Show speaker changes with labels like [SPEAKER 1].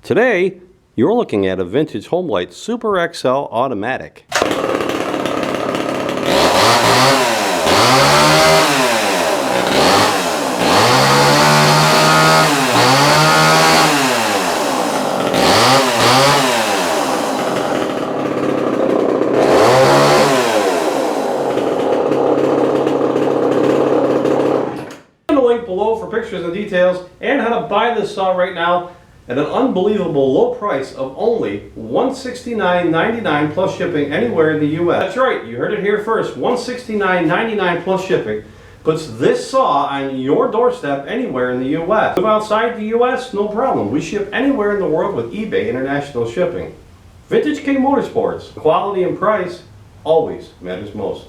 [SPEAKER 1] Today, you're looking at a vintage Homelite Super XL automatic. Link below for pictures and details and how to buy this saw right now at an unbelievable low price of only $169.99 plus shipping anywhere in the US. That's right, you heard it here first. $169.99 plus shipping puts this saw on your doorstep anywhere in the US. Live outside the US? No problem. We ship anywhere in the world with eBay International Shipping. Vintage King Motorsports. Quality and price always matters most.